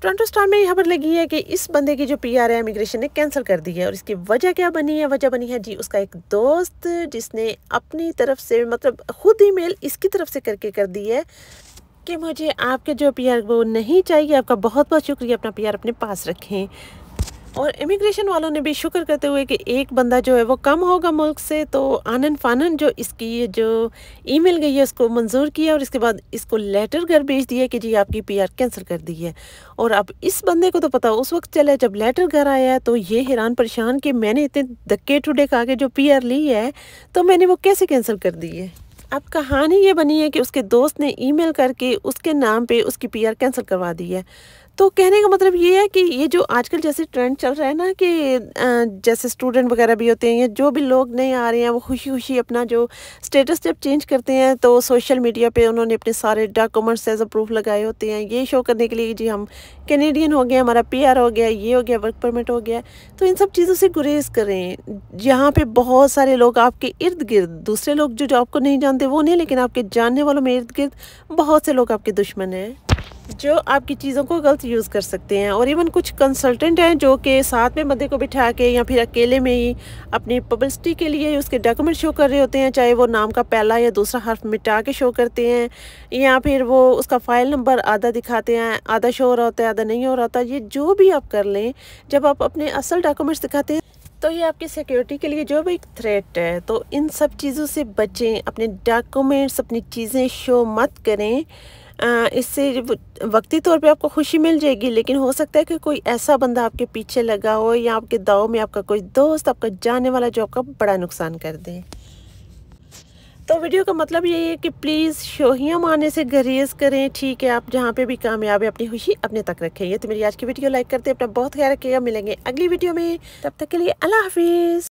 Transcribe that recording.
Toronto star में ये खबर लगी है कि इस बंदे की जो पीआर है इमिग्रेशन ने कैंसिल कर दी है। और इसकी वजह क्या बनी है? वजह बनी है जी उसका एक दोस्त जिसने अपनी तरफ से मतलब खुद ईमेल इसकी तरफ से करके कर दी है कि मुझे आपके जो पीआर वो नहीं चाहिए, आपका बहुत बहुत शुक्रिया, अपना पीआर अपने पास रखें। और इमिग्रेशन वालों ने भी शुक्र करते हुए कि एक बंदा जो है वो कम होगा मुल्क से, तो आनन फानन जो इसकी ये जो ईमेल गई है उसको मंजूर किया और इसके बाद इसको लेटर घर भेज दिया कि जी आपकी पीआर कैंसिल कर दी है। और अब इस बंदे को तो पता उस वक्त चला जब लेटर घर आया है, तो ये हैरान परेशान कि मैंने इतने धक्के ठुडे खा के जो पीआर ली है तो मैंने वो कैसे कैंसिल कर दी है। अब कहानी ये बनी है कि उसके दोस्त ने ईमेल करके उसके नाम पे उसकी पीआर कैंसिल करवा दी है। तो कहने का मतलब ये है कि ये जो आजकल जैसे ट्रेंड चल रहा है ना कि जैसे स्टूडेंट वगैरह भी होते हैं या जो भी लोग नहीं आ रहे हैं वो खुशी खुशी अपना जो स्टेटस जब चेंज करते हैं तो सोशल मीडिया पे उन्होंने अपने सारे डॉक्यूमेंट्स एज अ प्रूफ लगाए होते हैं, ये शो करने के लिए जी हम कैनेडियन हो गए, हमारा पीआर हो गया, ये हो गया, वर्क परमिट हो गया। तो इन सब चीज़ों से गुरेज करें। यहाँ पे बहुत सारे लोग आपके इर्द गिर्द, दूसरे लोग जो आपको नहीं जानते वो नहीं, लेकिन आपके जानने वालों में इर्द गिर्द बहुत से लोग आपके दुश्मन हैं जो आपकी चीज़ों को गलत यूज़ कर सकते हैं। और इवन कुछ कंसल्टेंट हैं जो कि साथ में बंदे को बिठा के या फिर अकेले में ही अपनी पब्लिसिटी के लिए उसके डॉक्यूमेंट शो कर रहे होते हैं, चाहे वो नाम का पहला या दूसरा हर्फ मिटा के शो करते हैं या फिर वो उसका फ़ाइल नंबर आधा दिखाते हैं, आधा शो हो रहा होता है, आधा नहीं हो रहा होता। ये जो भी आप कर लें, जब आप अपने असल डॉक्यूमेंट्स दिखाते हैं तो ये आपकी सिक्योरिटी के लिए जो भी एक थ्रेट है। तो इन सब चीज़ों से बचें, अपने डॉक्यूमेंट्स अपनी चीज़ें शो मत करें। इससे वक्ती तौर पे आपको खुशी मिल जाएगी, लेकिन हो सकता है कि कोई ऐसा बंदा आपके पीछे लगा हो या आपके दाव में आपका कोई दोस्त, आपका जानने वाला जो आपका बड़ा नुकसान कर दे। तो वीडियो का मतलब यही है कि प्लीज़ शोहियाँ मारने से गुरेज करें। ठीक है, आप जहाँ पे भी कामयाब है अपनी खुशी अपने तक रखें। ये तो मेरी आज की वीडियो लाइक करते, अपना बहुत ख्याल रखिएगा। मिलेंगे अगली वीडियो में, तब तक के लिए अल्लाह हाफिज़।